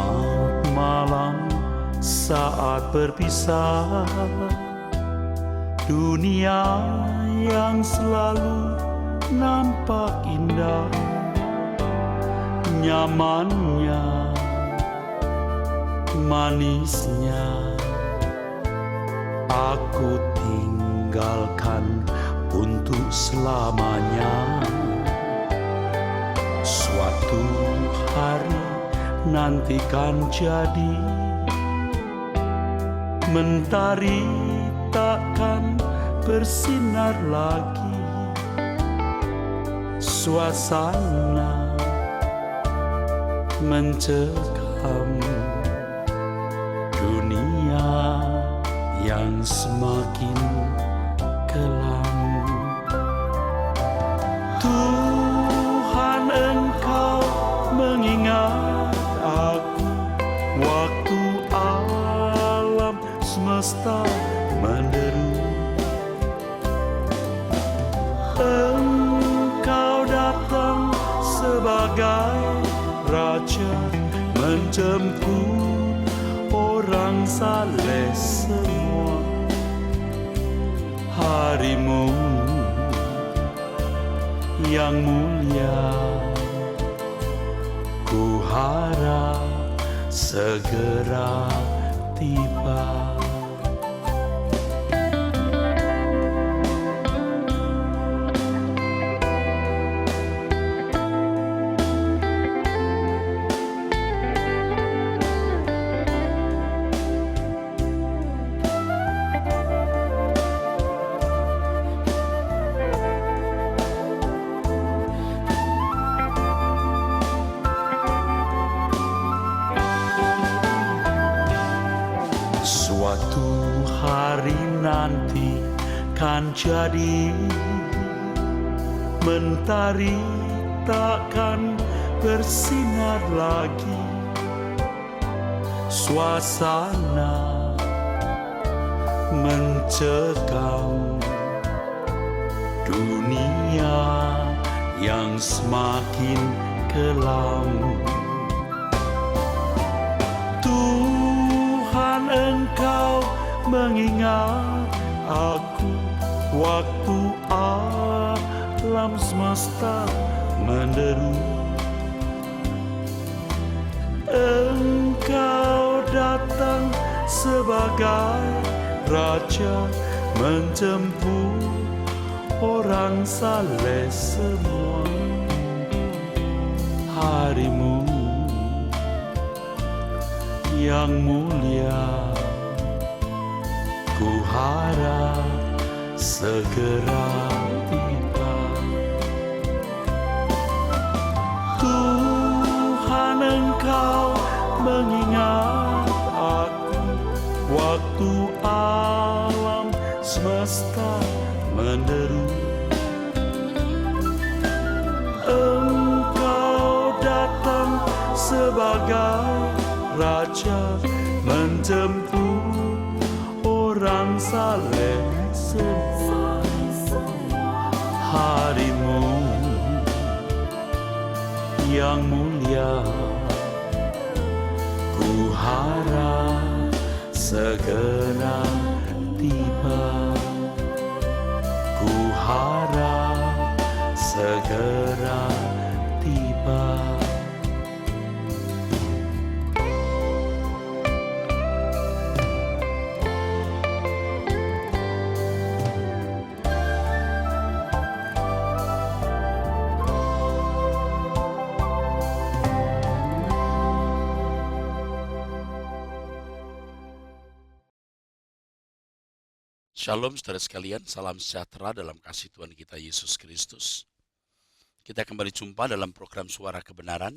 Selamat malam saat berpisah. Dunia yang selalu nampak indah, nyamannya, manisnya, aku tinggalkan untuk selamanya. Suatu hari nanti kan jadi, mentari takkan bersinar lagi, suasana mencekam, dunia yang semakin kelam. Tuhan, Engkau mengingat aku waktu alam semesta menderu. Engkau datang sebagai raja, menjemput orang saleh semua. Harimu yang mulia, ku harap segera tiba. Suatu hari nanti kan jadi, mentari takkan bersinar lagi, suasana mencekam, dunia yang semakin kelam. Tuhan, Engkau mengingat aku waktu alam semesta menderu. Engkau datang sebagai raja, menjemput orang saleh semua. Harimu yang mulia, ku harap segera tiba. Tuhan, Engkau mengingat aku waktu alam semesta menderu. Engkau datang sebagai raja, menjemput orang saleh semua. Harimu yang mulia, ku harap segera tiba. Ku harap segera tiba. Shalom saudara sekalian, salam sejahtera dalam kasih Tuhan kita Yesus Kristus. Kita kembali jumpa dalam program Suara Kebenaran.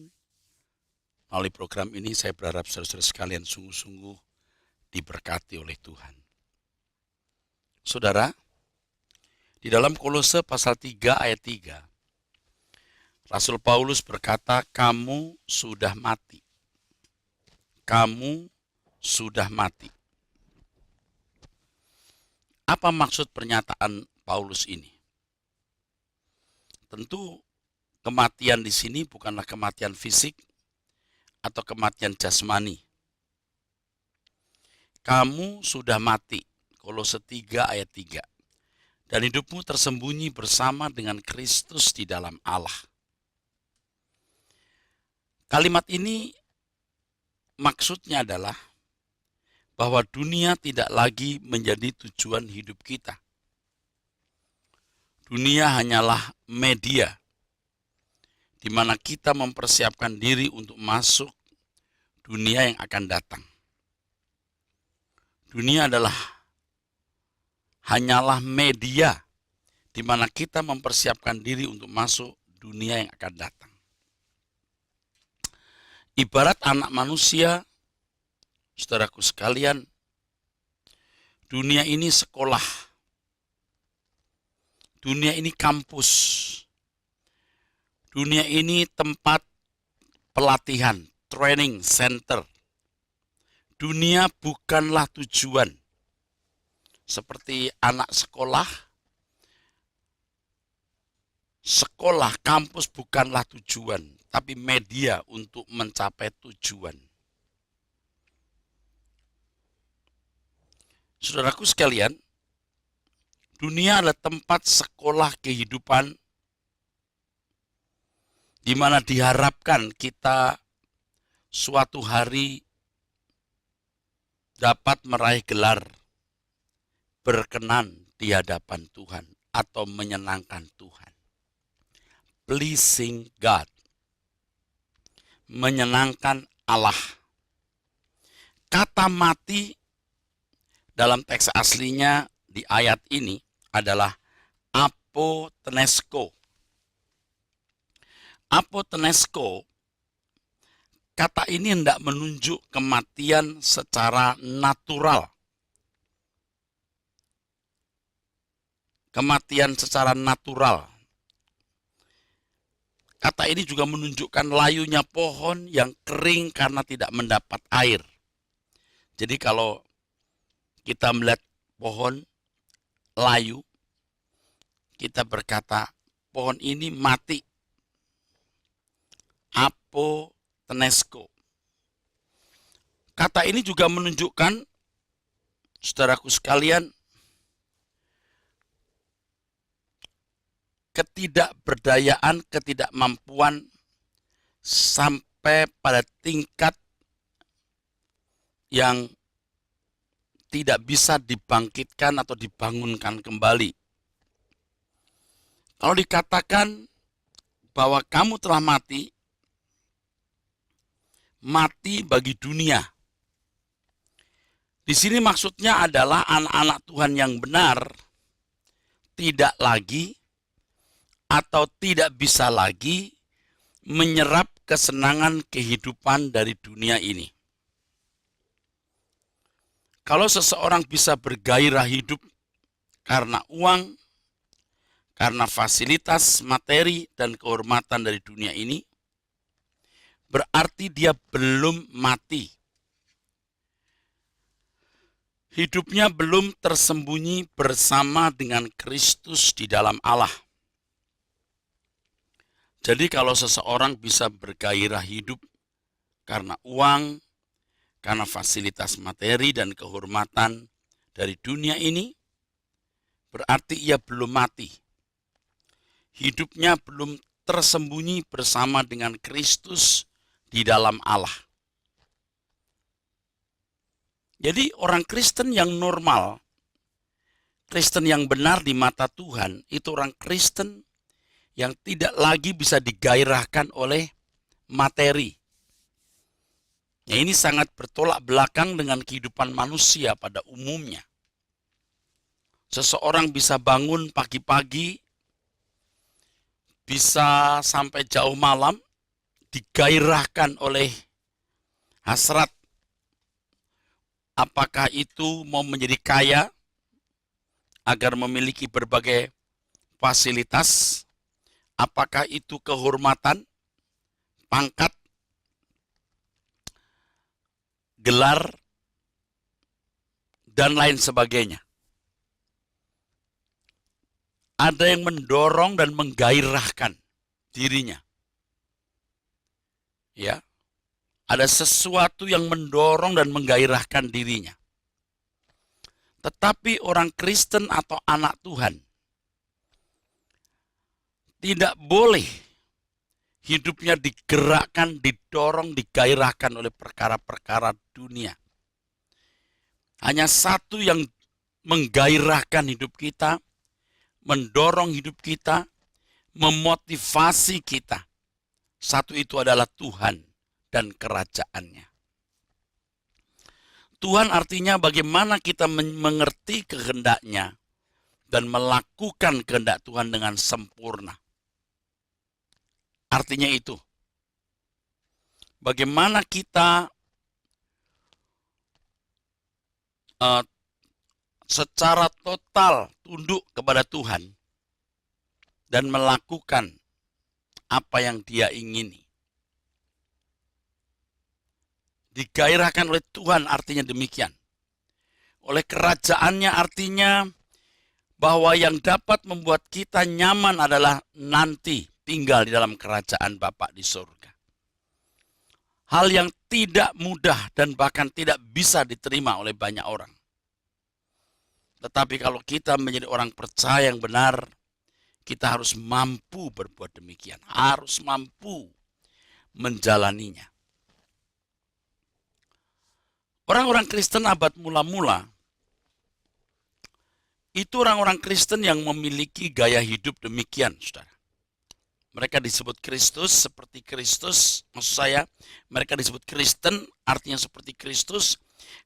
Melalui program ini saya berharap saudara-saudara sekalian sungguh-sungguh diberkati oleh Tuhan. Saudara, di dalam Kolose pasal 3 ayat 3, Rasul Paulus berkata, kamu sudah mati. Kamu sudah mati. Apa maksud pernyataan Paulus ini? Tentu kematian di sini bukanlah kematian fisik atau kematian jasmani. Kamu sudah mati, Kolose 3 ayat 3. Dan hidupmu tersembunyi bersama dengan Kristus di dalam Allah. Kalimat ini maksudnya adalah bahwa dunia tidak lagi menjadi tujuan hidup kita. Dunia hanyalah media di mana kita mempersiapkan diri untuk masuk dunia yang akan datang. Dunia hanyalah media di mana kita mempersiapkan diri untuk masuk dunia yang akan datang. Ibarat anak manusia, saudaraku sekalian, dunia ini sekolah, dunia ini kampus, dunia ini tempat pelatihan, training center. Dunia bukanlah tujuan. Seperti anak sekolah, kampus bukanlah tujuan, tapi media untuk mencapai tujuan. Saudaraku sekalian, dunia adalah tempat sekolah kehidupan di mana diharapkan kita suatu hari dapat meraih gelar berkenan di hadapan Tuhan atau menyenangkan Tuhan. Pleasing God. Menyenangkan Allah. Kata mati dalam teks aslinya di ayat ini adalah apotenesko. Apotenesko, kata ini hendak menunjuk kematian secara natural. Kematian secara natural. Kata ini juga menunjukkan layunya pohon yang kering karena tidak mendapat air. Jadi kalau kita melihat pohon layu, kita berkata pohon ini mati. Apotenesko. Kata ini juga menunjukkan, saudaraku sekalian, ketidakberdayaan, ketidakmampuan sampai pada tingkat yang tidak bisa dibangkitkan atau dibangunkan kembali. Kalau dikatakan bahwa kamu telah mati, mati bagi dunia. Di sini maksudnya adalah anak-anak Tuhan yang benar tidak lagi atau tidak bisa lagi menyerap kesenangan kehidupan dari dunia ini. Kalau seseorang bisa bergairah hidup karena uang, karena fasilitas, materi, dan kehormatan dari dunia ini, berarti dia belum mati. Hidupnya belum tersembunyi bersama dengan Kristus di dalam Allah. Jadi kalau seseorang bisa bergairah hidup karena uang, karena fasilitas materi dan kehormatan dari dunia ini, berarti ia belum mati. Hidupnya belum tersembunyi bersama dengan Kristus di dalam Allah. Jadi orang Kristen yang normal, Kristen yang benar di mata Tuhan, itu orang Kristen yang tidak lagi bisa digairahkan oleh materi. Ya, ini sangat bertolak belakang dengan kehidupan manusia pada umumnya. Seseorang bisa bangun pagi-pagi, bisa sampai jauh malam, digairahkan oleh hasrat. Apakah itu mau menjadi kaya, agar memiliki berbagai fasilitas, apakah itu kehormatan, pangkat, gelar, dan lain sebagainya. Ada yang mendorong dan menggairahkan dirinya. Ya. Ada sesuatu yang mendorong dan menggairahkan dirinya. Tetapi orang Kristen atau anak Tuhan tidak boleh hidupnya digerakkan, didorong, digairahkan oleh perkara-perkara dunia. Hanya satu yang menggairahkan hidup kita, mendorong hidup kita, memotivasi kita. Satu itu adalah Tuhan dan kerajaannya. Tuhan artinya bagaimana kita mengerti kehendaknya dan melakukan kehendak Tuhan dengan sempurna. Artinya itu, bagaimana kita secara total tunduk kepada Tuhan dan melakukan apa yang Dia ingini. Digairahkan oleh Tuhan artinya demikian. Oleh kerajaannya artinya bahwa yang dapat membuat kita nyaman adalah nanti tinggal di dalam kerajaan Bapa di surga. Hal yang tidak mudah dan bahkan tidak bisa diterima oleh banyak orang. Tetapi kalau kita menjadi orang percaya yang benar, kita harus mampu berbuat demikian. Harus mampu menjalaninya. Orang-orang Kristen abad mula-mula, itu orang-orang Kristen yang memiliki gaya hidup demikian, saudara. Mereka disebut Kristus seperti Kristus, maksud saya mereka disebut Kristen artinya seperti Kristus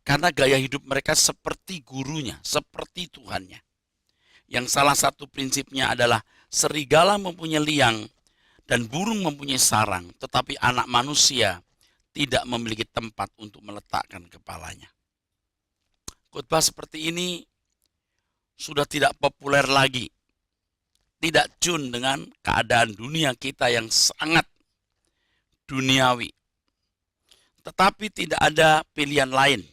karena gaya hidup mereka seperti gurunya, seperti Tuhannya. Yang salah satu prinsipnya adalah serigala mempunyai liang dan burung mempunyai sarang, tetapi anak manusia tidak memiliki tempat untuk meletakkan kepalanya. Khotbah seperti ini sudah tidak populer lagi. Tidak jun dengan keadaan dunia kita yang sangat duniawi. Tetapi tidak ada pilihan lain.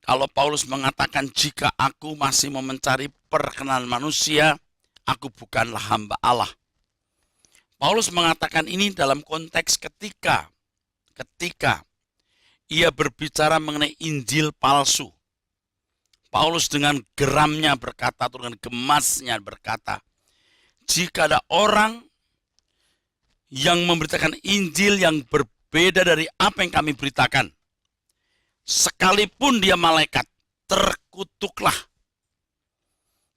Kalau Paulus mengatakan jika aku masih mau mencari perkenanan manusia, aku bukanlah hamba Allah. Paulus mengatakan ini dalam konteks ketika ia berbicara mengenai Injil palsu. Paulus dengan geramnya berkata, atau dengan gemasnya berkata, jika ada orang yang memberitakan Injil yang berbeda dari apa yang kami beritakan, sekalipun dia malaikat, terkutuklah.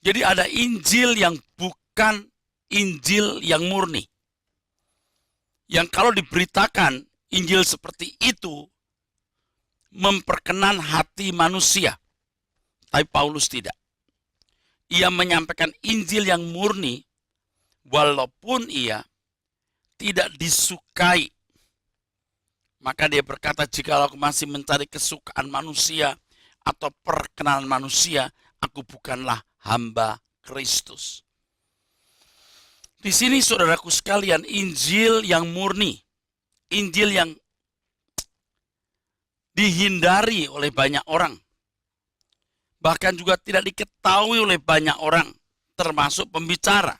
Jadi ada Injil yang bukan Injil yang murni. Yang kalau diberitakan Injil seperti itu memperkenan hati manusia. Tapi Paulus tidak. Ia menyampaikan Injil yang murni walaupun ia tidak disukai. Maka dia berkata, jika aku masih mencari kesukaan manusia atau perkenanan manusia, aku bukanlah hamba Kristus. Di sini saudaraku sekalian, Injil yang murni, Injil yang dihindari oleh banyak orang, bahkan juga tidak diketahui oleh banyak orang, termasuk pembicara.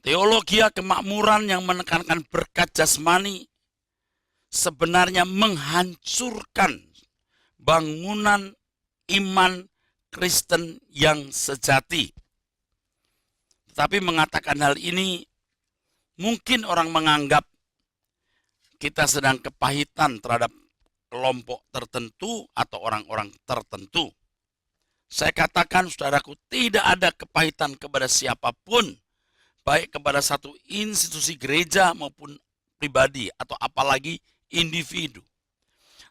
Teologi kemakmuran yang menekankan berkat jasmani sebenarnya menghancurkan bangunan iman Kristen yang sejati. Tetapi mengatakan hal ini, mungkin orang menganggap kita sedang kepahitan terhadap kelompok tertentu atau orang-orang tertentu. Saya katakan saudaraku, tidak ada kepahitan kepada siapapun, baik kepada satu institusi gereja maupun pribadi atau apalagi individu.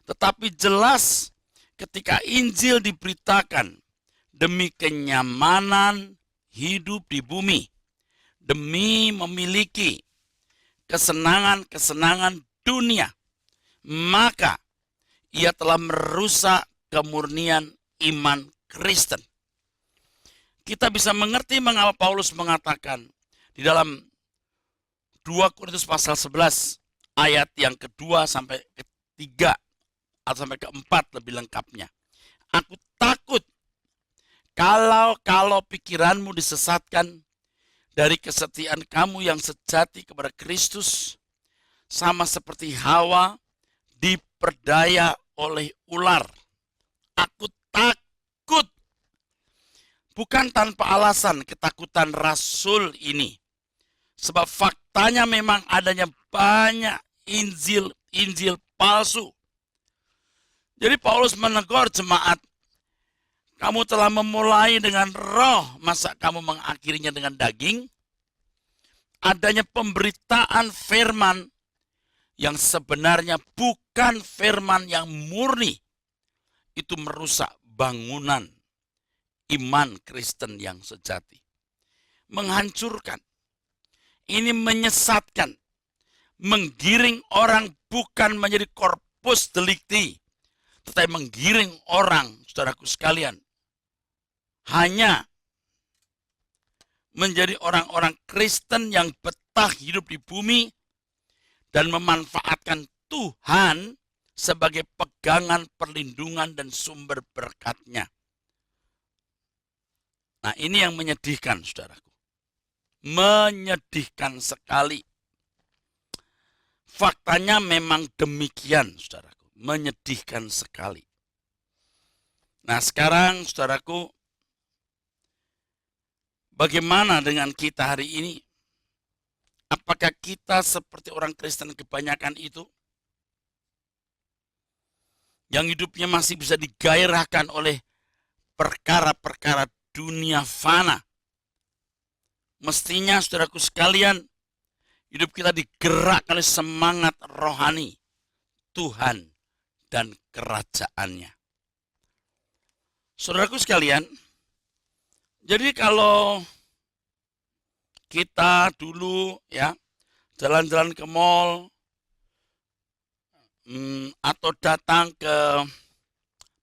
Tetapi jelas ketika Injil diberitakan demi kenyamanan hidup di bumi, demi memiliki kesenangan-kesenangan dunia, maka ia telah merusak kemurnian iman Kristen. Kita bisa mengerti mengapa Paulus mengatakan di dalam 2 Korintus pasal 11 ayat yang kedua sampai ketiga atau sampai keempat lebih lengkapnya. Aku takut kalau pikiranmu disesatkan dari kesetiaan kamu yang sejati kepada Kristus sama seperti Hawa diperdaya oleh ular. Aku takut. Bukan tanpa alasan ketakutan rasul ini. Sebab faktanya memang adanya banyak Injil palsu. Jadi Paulus menegur jemaat, kamu telah memulai dengan roh, masa kamu mengakhirinya dengan daging? Adanya pemberitaan firman yang sebenarnya bukan firman yang murni. Itu merusak bangunan iman Kristen yang sejati. Menghancurkan. Ini menyesatkan. Menggiring orang bukan menjadi corpus delicti, tetapi menggiring orang, saudaraku sekalian, hanya menjadi orang-orang Kristen yang betah hidup di bumi dan memanfaatkan Tuhan sebagai pegangan perlindungan dan sumber berkatnya. Nah, ini yang menyedihkan, saudaraku. Menyedihkan sekali. Faktanya memang demikian, saudaraku. Menyedihkan sekali. Nah, sekarang, saudaraku, bagaimana dengan kita hari ini? Apakah kita seperti orang Kristen kebanyakan itu? Yang hidupnya masih bisa digairahkan oleh perkara-perkara dunia fana. Mestinya, saudaraku sekalian, hidup kita digerakkan oleh semangat rohani Tuhan dan kerajaannya. Saudaraku sekalian, jadi kalau kita dulu ya jalan-jalan ke mall atau datang ke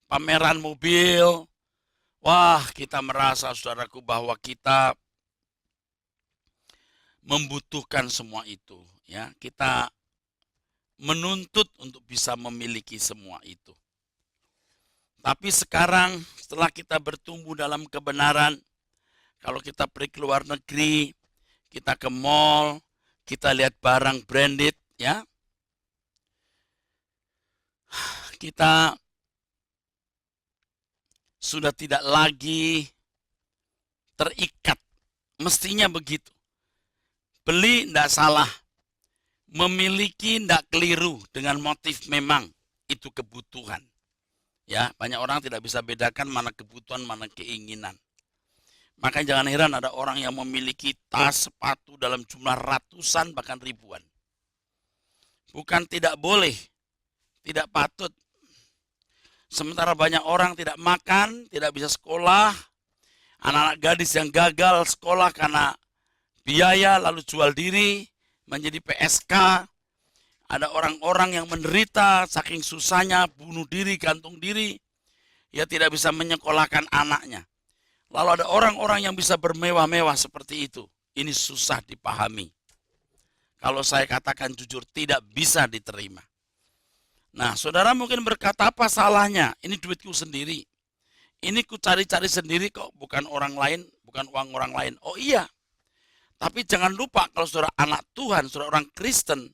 pameran mobil, wah, kita merasa, saudaraku, bahwa kita membutuhkan semua itu, ya. Kita menuntut untuk bisa memiliki semua itu. Tapi sekarang setelah kita bertumbuh dalam kebenaran, kalau kita pergi ke luar negeri, kita ke mall, kita lihat barang branded, ya. Kita sudah tidak lagi terikat. Mestinya begitu. Beli tidak salah, memiliki tidak keliru dengan motif memang itu kebutuhan. Ya, banyak orang tidak bisa bedakan mana kebutuhan, mana keinginan. Makanya jangan heran ada orang yang memiliki tas, sepatu dalam jumlah ratusan bahkan ribuan. Bukan tidak boleh, tidak patut. Sementara banyak orang tidak makan, tidak bisa sekolah, anak-anak gadis yang gagal sekolah karena biaya lalu jual diri menjadi PSK. Ada orang-orang yang menderita saking susahnya bunuh diri, gantung diri. Ya tidak bisa menyekolahkan anaknya. Lalu ada orang-orang yang bisa bermewah-mewah seperti itu. Ini susah dipahami. Kalau saya katakan jujur tidak bisa diterima. Nah, saudara mungkin berkata, apa salahnya? Ini duitku sendiri. Ini ku cari-cari sendiri kok, bukan orang lain, bukan uang orang lain. Oh iya. Tapi jangan lupa kalau saudara anak Tuhan, saudara orang Kristen,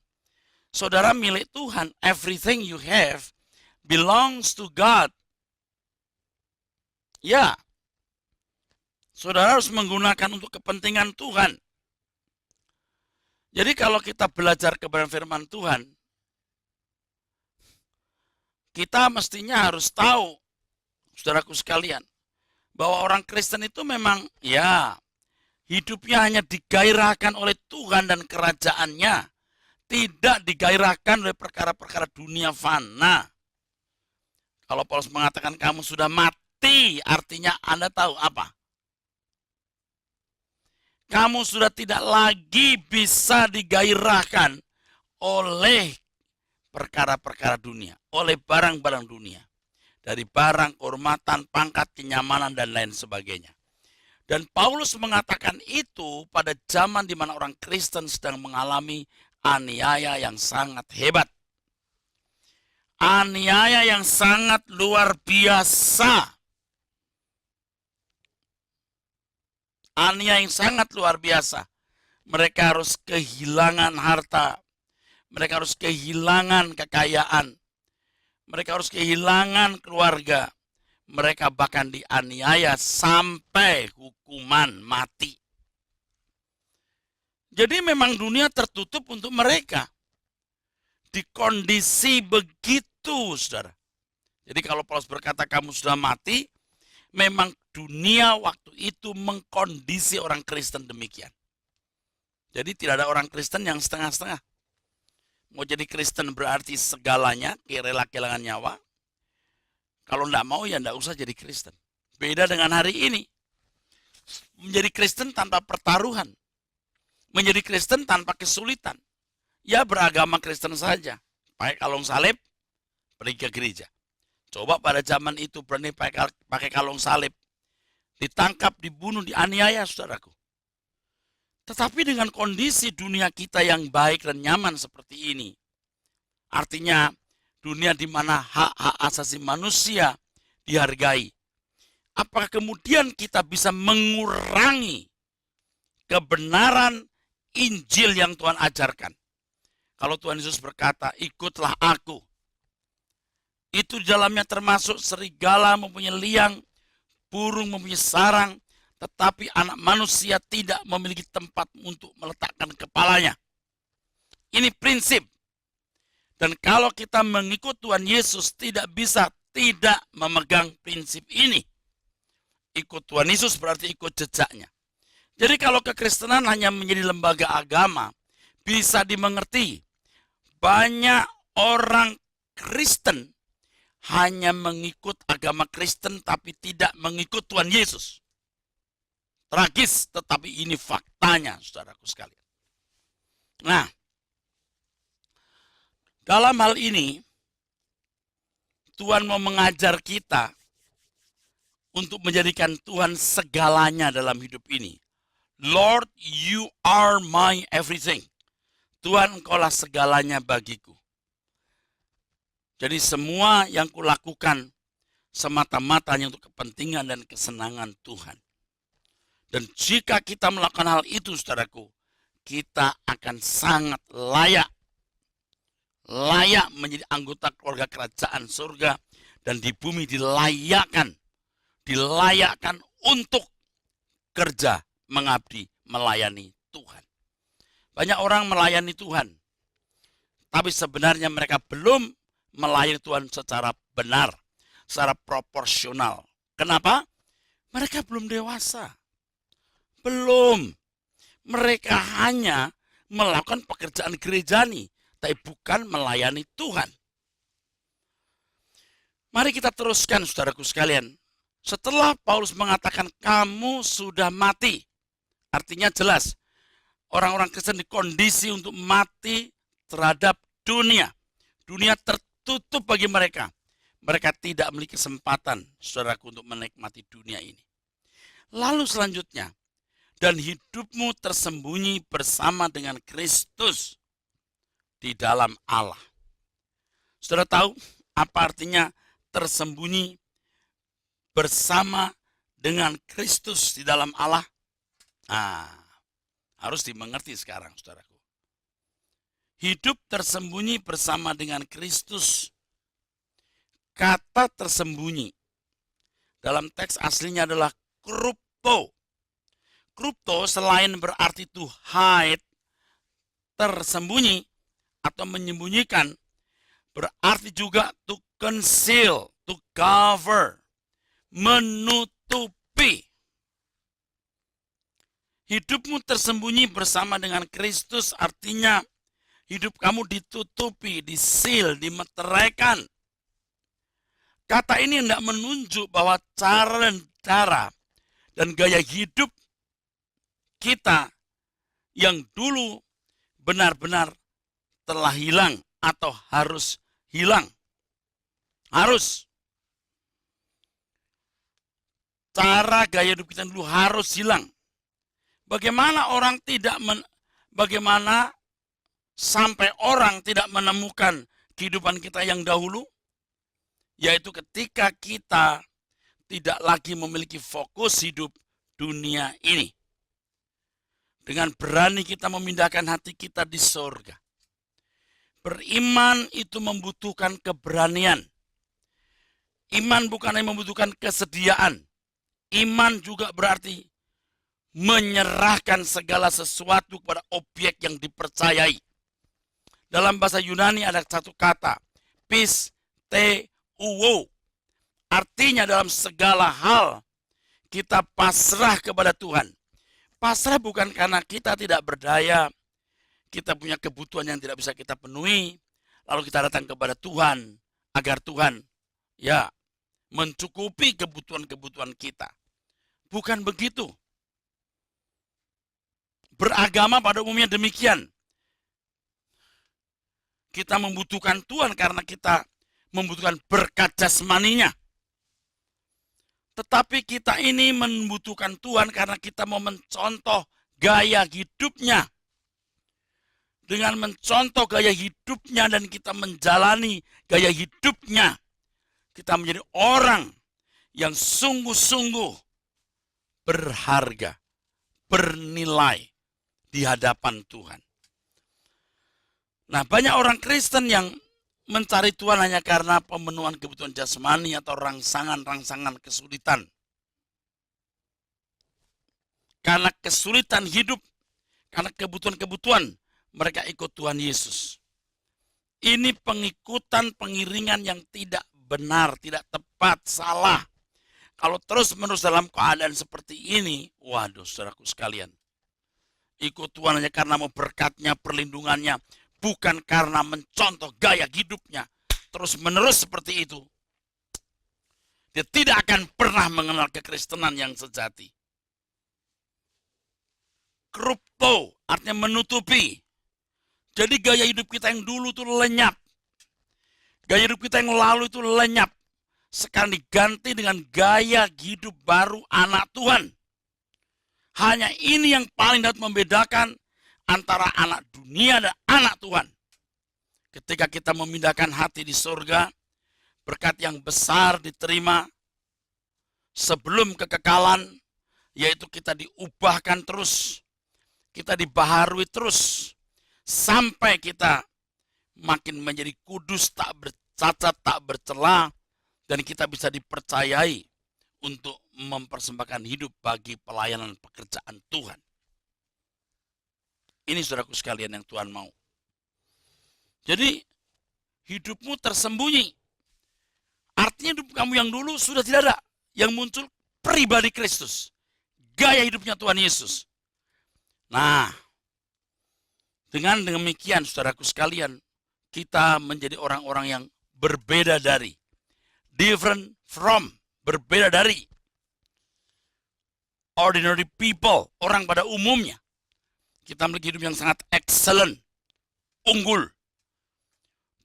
saudara milik Tuhan. Everything you have belongs to God. Ya, saudara harus menggunakan untuk kepentingan Tuhan. Jadi kalau kita belajar kebenaran firman Tuhan, kita mestinya harus tahu, saudaraku sekalian, bahwa orang Kristen itu memang, ya, hidupnya hanya digairahkan oleh Tuhan dan kerajaannya. Tidak digairahkan oleh perkara-perkara dunia fana. Kalau Paulus mengatakan kamu sudah mati, artinya Anda tahu apa? Kamu sudah tidak lagi bisa digairahkan oleh perkara-perkara dunia, oleh barang-barang dunia. Dari barang, kehormatan, pangkat, kenyamanan, dan lain sebagainya. Dan Paulus mengatakan itu pada zaman di mana orang Kristen sedang mengalami aniaya yang sangat hebat. Aniaya yang sangat luar biasa. Aniaya yang sangat luar biasa. Mereka harus kehilangan harta. Mereka harus kehilangan kekayaan. Mereka harus kehilangan keluarga. Mereka bahkan dianiaya sampai hukuman mati. Jadi memang dunia tertutup untuk mereka. Di kondisi begitu, saudara. Jadi kalau Paulus berkata kamu sudah mati, memang dunia waktu itu mengkondisi orang Kristen demikian. Jadi tidak ada orang Kristen yang setengah-setengah. Mau jadi Kristen berarti segalanya, rela kehilangan nyawa. Kalau enggak mau ya enggak usah jadi Kristen. Beda dengan hari ini. Menjadi Kristen tanpa pertaruhan. Menjadi Kristen tanpa kesulitan. Ya beragama Kristen saja. Pakai kalung salib, pergi ke gereja. Coba pada zaman itu berani pakai kalung salib. Ditangkap, dibunuh, dianiaya, saudaraku. Tetapi dengan kondisi dunia kita yang baik dan nyaman seperti ini. Artinya dunia di mana hak-hak asasi manusia dihargai. Apakah kemudian kita bisa mengurangi kebenaran Injil yang Tuhan ajarkan? Kalau Tuhan Yesus berkata, ikutlah aku. Itu dalamnya termasuk serigala mempunyai liang, burung mempunyai sarang, tetapi anak manusia tidak memiliki tempat untuk meletakkan kepalanya. Ini prinsip. Dan kalau kita mengikut Tuhan Yesus tidak bisa tidak memegang prinsip ini. Ikut Tuhan Yesus berarti ikut jejaknya. Jadi kalau kekristenan hanya menjadi lembaga agama, bisa dimengerti. Banyak orang Kristen hanya mengikut agama Kristen tapi tidak mengikut Tuhan Yesus. Tragis, tetapi ini faktanya, saudaraku sekalian. Nah, dalam hal ini, Tuhan mau mengajar kita untuk menjadikan Tuhan segalanya dalam hidup ini. Lord, you are my everything. Tuhan, engkaulah segalanya bagiku. Jadi semua yang kulakukan semata-mata hanya untuk kepentingan dan kesenangan Tuhan. Dan jika kita melakukan hal itu, saudaraku, kita akan sangat layak menjadi anggota keluarga kerajaan surga dan di bumi dilayakkan untuk kerja, mengabdi, melayani Tuhan. Banyak orang melayani Tuhan, tapi sebenarnya mereka belum melayani Tuhan secara benar, secara proporsional. Kenapa? Mereka belum dewasa. Belum. Mereka hanya melakukan pekerjaan gerejani, tapi bukan melayani Tuhan. Mari kita teruskan, saudaraku sekalian. Setelah Paulus mengatakan kamu sudah mati, artinya jelas orang-orang Kristen di kondisi untuk mati terhadap dunia. Dunia tertutup bagi mereka. Mereka tidak memiliki kesempatan, saudaraku, untuk menikmati dunia ini. Lalu selanjutnya, dan hidupmu tersembunyi bersama dengan Kristus di dalam Allah. Saudara tahu apa artinya tersembunyi bersama dengan Kristus di dalam Allah? Nah, harus dimengerti sekarang, saudaraku. Hidup tersembunyi bersama dengan Kristus. Kata tersembunyi dalam teks aslinya adalah krypto. Krypto selain berarti to hide, tersembunyi atau menyembunyikan, berarti juga to conceal, to cover, menutupi. Hidupmu tersembunyi bersama dengan Kristus artinya hidup kamu ditutupi, disil, dimeteraikan. Kata ini hendak menunjuk bahwa cara dan gaya hidup kita yang dulu benar-benar telah hilang atau harus hilang. Harus. Cara gaya hidup kita dulu harus hilang. Bagaimana sampai orang tidak menemukan kehidupan kita yang dahulu? Yaitu ketika kita tidak lagi memiliki fokus hidup dunia ini. Dengan berani kita memindahkan hati kita di surga. Beriman itu membutuhkan keberanian. Iman bukan hanya membutuhkan kesediaan. Iman juga berarti menyerahkan segala sesuatu kepada objek yang dipercayai. Dalam bahasa Yunani ada satu kata, pisteuo. Artinya dalam segala hal kita pasrah kepada Tuhan. Pasrah bukan karena kita tidak berdaya, kita punya kebutuhan yang tidak bisa kita penuhi, lalu kita datang kepada Tuhan agar Tuhan ya mencukupi kebutuhan-kebutuhan kita. Bukan begitu. Beragama pada umumnya demikian. Kita membutuhkan Tuhan karena kita membutuhkan berkat jasmaninya. Tetapi kita ini membutuhkan Tuhan karena kita mau mencontoh gaya hidupnya. Dengan mencontoh gaya hidupnya dan kita menjalani gaya hidupnya, kita menjadi orang yang sungguh-sungguh berharga, bernilai di hadapan Tuhan. Nah, banyak orang Kristen yang mencari Tuhan hanya karena pemenuhan kebutuhan jasmani atau rangsangan-rangsangan kesulitan. Karena kesulitan hidup, karena kebutuhan-kebutuhan, mereka ikut Tuhan Yesus. Ini pengikutan pengiringan yang tidak benar, tidak tepat, salah. Kalau terus-menerus dalam keadaan seperti ini, waduh saudaraku sekalian. Ikut Tuhan hanya karena mau berkatnya, perlindungannya, bukan karena mencontoh gaya hidupnya. Terus-menerus seperti itu. Dia tidak akan pernah mengenal kekristenan yang sejati. Krupto artinya menutupi. Jadi gaya hidup kita yang dulu itu lenyap. Gaya hidup kita yang lalu itu lenyap. Sekarang diganti dengan gaya hidup baru anak Tuhan. Hanya ini yang paling dapat membedakan antara anak dunia dan anak Tuhan. Ketika kita memindahkan hati di surga, berkat yang besar diterima sebelum kekekalan, yaitu kita diubahkan terus, kita dibaharui terus, sampai kita makin menjadi kudus, tak bercacat, tak bercela, dan kita bisa dipercayai untuk mempersembahkan hidup bagi pelayanan pekerjaan Tuhan. Ini saudaraku sekalian yang Tuhan mau. Jadi hidupmu tersembunyi. Artinya hidup kamu yang dulu sudah tidak ada. Yang muncul pribadi Kristus. Gaya hidupnya Tuhan Yesus. Nah, dengan demikian saudaraku sekalian, kita menjadi orang-orang yang berbeda dari. Different from. Berbeda dari. Ordinary people. Orang pada umumnya. Kita memiliki hidup yang sangat excellent, unggul.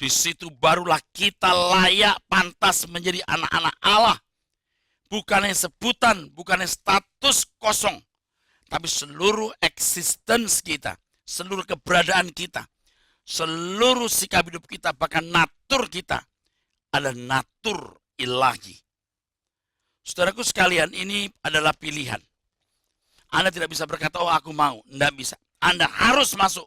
Di situ barulah kita layak, pantas menjadi anak-anak Allah. Bukannya sebutan, bukannya status kosong. Tapi seluruh existence kita, seluruh keberadaan kita, seluruh sikap hidup kita, bahkan natur kita adalah natur ilahi. Saudaraku sekalian, ini adalah pilihan. Anda tidak bisa berkata, oh aku mau. Tidak bisa. Anda harus masuk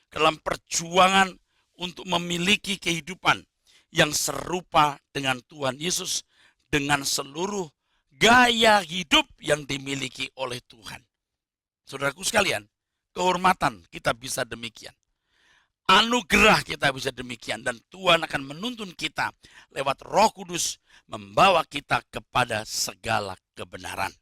ke dalam perjuangan untuk memiliki kehidupan yang serupa dengan Tuhan Yesus dengan seluruh gaya hidup yang dimiliki oleh Tuhan. Saudaraku sekalian, kehormatan kita bisa demikian. Anugerah kita bisa demikian. Dan Tuhan akan menuntun kita lewat Roh Kudus membawa kita kepada segala kebenaran.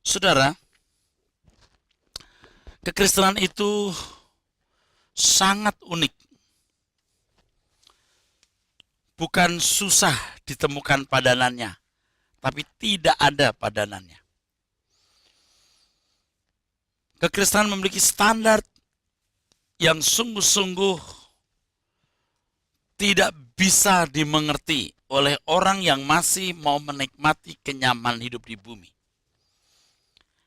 Saudara, kekristenan itu sangat unik. Bukan susah ditemukan padanannya, tapi tidak ada padanannya. Kekristenan memiliki standar yang sungguh-sungguh tidak bisa dimengerti oleh orang yang masih mau menikmati kenyamanan hidup di bumi.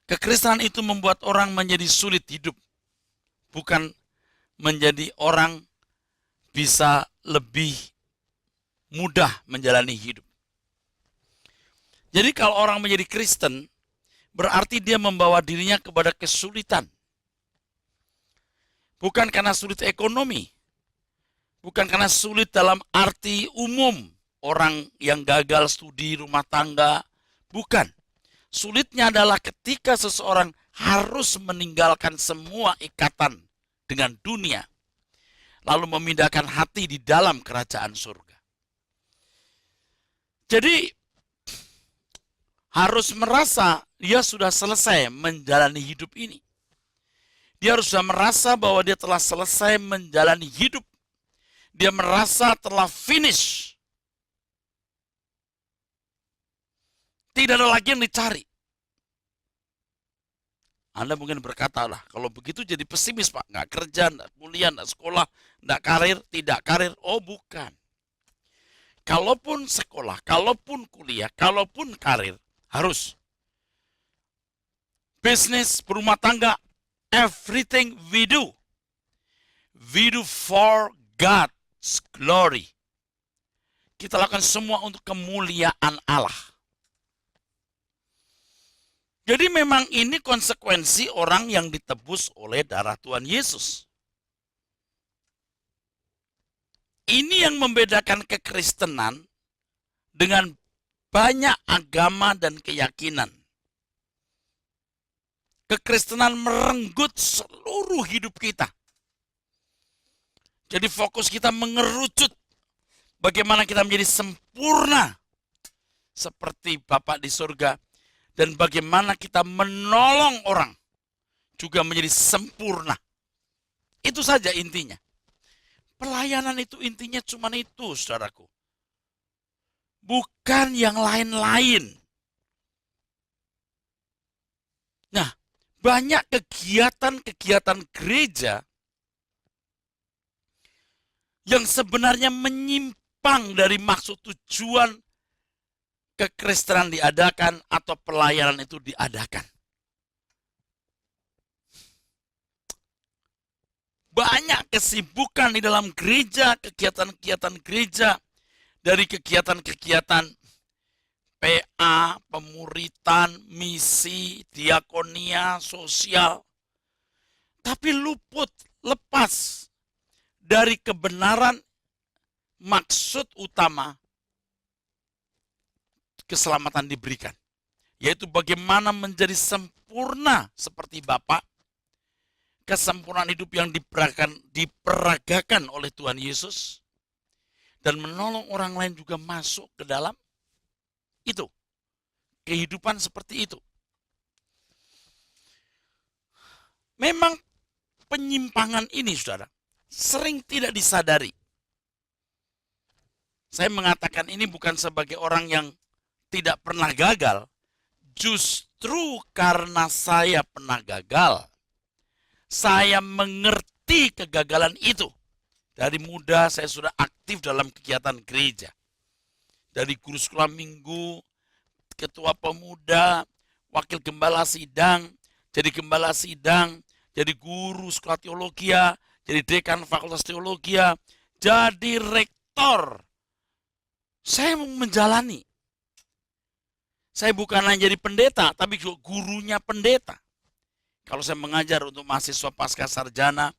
Kekristenan itu membuat orang menjadi sulit hidup, bukan menjadi orang bisa lebih mudah menjalani hidup. Jadi kalau orang menjadi Kristen, berarti dia membawa dirinya kepada kesulitan. Bukan karena sulit ekonomi, bukan karena sulit dalam arti umum, orang yang gagal studi rumah tangga, bukan. Sulitnya adalah ketika seseorang harus meninggalkan semua ikatan dengan dunia, lalu memindahkan hati di dalam kerajaan surga. Jadi, harus merasa dia sudah selesai menjalani hidup ini. Dia harus sudah merasa bahwa dia telah selesai menjalani hidup. Dia merasa telah finish. Tidak ada lagi yang dicari. Anda mungkin berkata lah, kalau begitu jadi pesimis Pak. Nggak kerja, nggak kuliah, nggak sekolah, nggak karir, tidak karir. Oh bukan. Kalaupun sekolah, kalaupun kuliah, kalaupun karir, harus. Bisnis, berumah tangga, everything we do for God's glory. Kita lakukan semua untuk kemuliaan Allah. Jadi memang ini konsekuensi orang yang ditebus oleh darah Tuhan Yesus. Ini yang membedakan kekristenan dengan banyak agama dan keyakinan. Kekristenan merenggut seluruh hidup kita. Jadi fokus kita mengerucut bagaimana kita menjadi sempurna seperti Bapa di surga, dan bagaimana kita menolong orang juga menjadi sempurna. Itu saja intinya. Pelayanan itu intinya cuma itu, saudaraku. Bukan yang lain-lain. Nah, banyak kegiatan-kegiatan gereja yang sebenarnya menyimpang dari maksud tujuan kekristenan diadakan atau pelayanan itu diadakan. Banyak kesibukan di dalam gereja, kegiatan-kegiatan gereja, dari kegiatan-kegiatan PA, pemuritan, misi, diakonia, sosial. Tapi luput, lepas dari kebenaran maksud utama keselamatan diberikan. Yaitu bagaimana menjadi sempurna seperti Bapa. Kesempurnaan hidup yang diperagakan oleh Tuhan Yesus. Dan menolong orang lain juga masuk ke dalam itu. Kehidupan seperti itu. Memang penyimpangan ini, saudara, sering tidak disadari. Saya mengatakan ini bukan sebagai orang yang tidak pernah gagal. Justru karena saya pernah gagal, saya mengerti kegagalan itu. Dari muda saya sudah aktif dalam kegiatan gereja. Dari guru sekolah minggu, ketua pemuda, wakil gembala sidang, jadi gembala sidang, jadi guru sekolah teologi, jadi dekan fakultas teologi, jadi rektor. Saya mau menjalani. Saya bukan hanya jadi pendeta, tapi juga gurunya pendeta. Kalau saya mengajar untuk mahasiswa pasca sarjana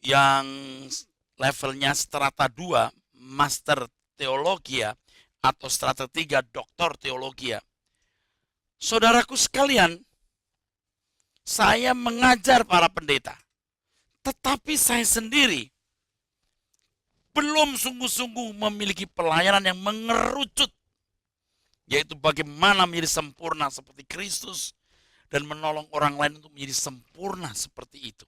yang levelnya strata 2, master teologi atau strata 3, doktor teologi. Saudaraku sekalian, saya mengajar para pendeta. Tetapi saya sendiri belum sungguh-sungguh memiliki pelayanan yang mengerucut. Yaitu bagaimana menjadi sempurna seperti Kristus dan menolong orang lain untuk menjadi sempurna seperti itu.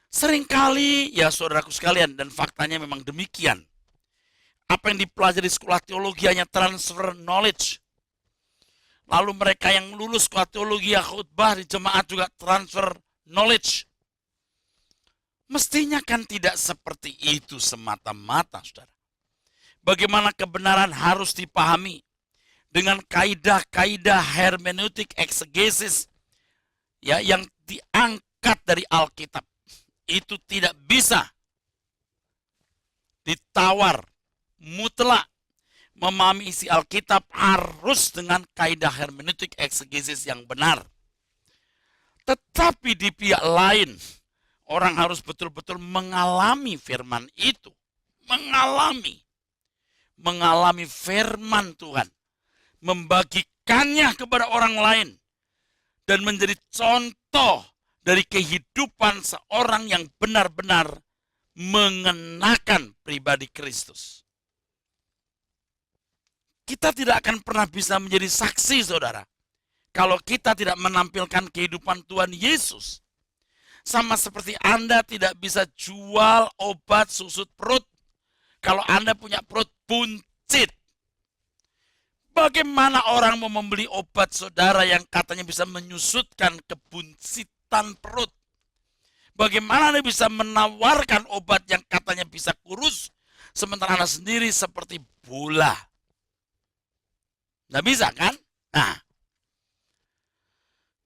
Seringkali, ya saudaraku sekalian, dan faktanya memang demikian. Apa yang dipelajari sekolah teologi hanya transfer knowledge. Lalu mereka yang lulus sekolah teologi khutbah di jemaat juga transfer knowledge. Mestinya kan tidak seperti itu semata-mata, saudara. Bagaimana kebenaran harus dipahami dengan kaidah-kaidah hermeneutik eksegesis ya yang diangkat dari Alkitab. Itu tidak bisa ditawar mutlak. Memahami isi Alkitab harus dengan kaidah hermeneutik eksegesis yang benar. Tetapi di pihak lain, orang harus betul-betul mengalami firman itu. Mengalami firman Tuhan. Membagikannya kepada orang lain. Dan menjadi contoh dari kehidupan seorang yang benar-benar mengenakan pribadi Kristus. Kita tidak akan pernah bisa menjadi saksi, saudara, kalau kita tidak menampilkan kehidupan Tuhan Yesus. Sama seperti Anda tidak bisa jual obat susut perut kalau Anda punya perut buncit. Bagaimana orang mau membeli obat saudara yang katanya bisa menyusutkan kebuncitan perut? Bagaimana Anda bisa menawarkan obat yang katanya bisa kurus, sementara Anda sendiri seperti bola? Nggak bisa kan? Nah,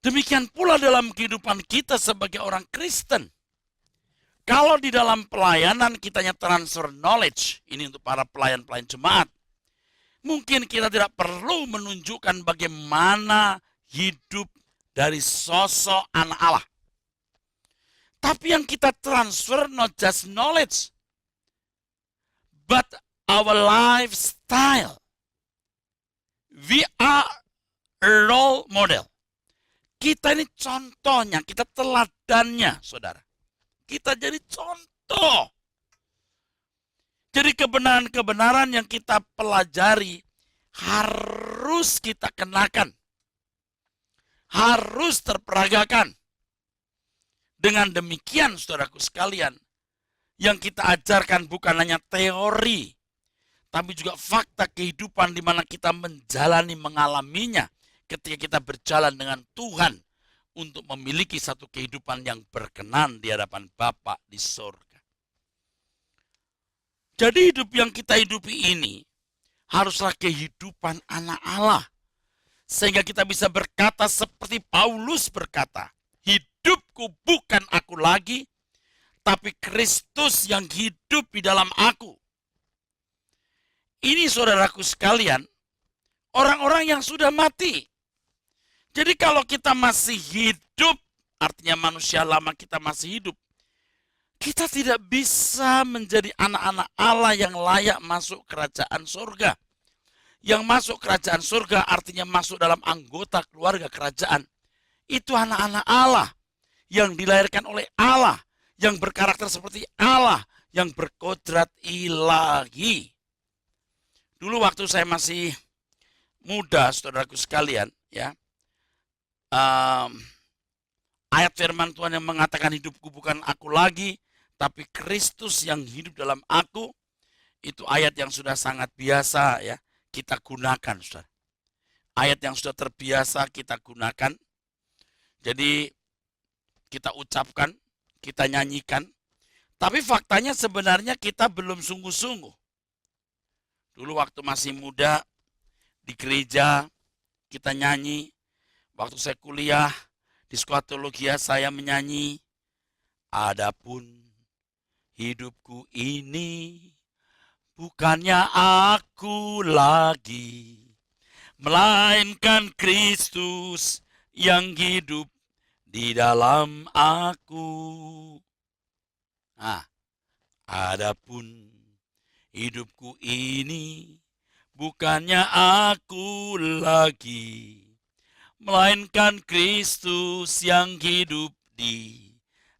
demikian pula dalam kehidupan kita sebagai orang Kristen. Kalau di dalam pelayanan kitanya transfer knowledge, ini untuk para pelayan-pelayan jemaat, mungkin kita tidak perlu menunjukkan bagaimana hidup dari sosok anak Allah. Tapi yang kita transfer not just knowledge, but our lifestyle. We are a role model. Kita ini contohnya, kita teladannya, saudara. Kita jadi contoh. Jadi kebenaran-kebenaran yang kita pelajari harus kita kenakan. Harus terperagakan. Dengan demikian, saudaraku sekalian, yang kita ajarkan bukan hanya teori, tapi juga fakta kehidupan di mana kita menjalani, mengalaminya ketika kita berjalan dengan Tuhan untuk memiliki satu kehidupan yang berkenan di hadapan Bapa di surga. Jadi hidup yang kita hidupi ini haruslah kehidupan anak Allah. Sehingga kita bisa berkata seperti Paulus berkata, hidupku bukan aku lagi, tapi Kristus yang hidup di dalam aku. Ini saudaraku sekalian, orang-orang yang sudah mati. Jadi kalau kita masih hidup, artinya manusia lama kita masih hidup, kita tidak bisa menjadi anak-anak Allah yang layak masuk kerajaan surga. Yang masuk kerajaan surga artinya masuk dalam anggota keluarga kerajaan. Itu anak-anak Allah yang dilahirkan oleh Allah, yang berkarakter seperti Allah, yang berkodrat ilahi. Dulu waktu saya masih muda, saudaraku sekalian, ya, ayat firman Tuhan yang mengatakan hidupku bukan aku lagi, tapi Kristus yang hidup dalam aku, itu ayat yang sudah sangat biasa ya kita gunakan, saudara. Ayat yang sudah terbiasa kita gunakan. Jadi kita ucapkan, kita nyanyikan, tapi faktanya sebenarnya kita belum sungguh-sungguh. Dulu waktu masih muda di gereja kita nyanyi. Waktu saya kuliah di sekolah teologi saya menyanyi. Adapun hidupku ini bukannya aku lagi, melainkan Kristus yang hidup di dalam aku. Nah, adapun hidupku ini bukannya aku lagi, melainkan Kristus yang hidup di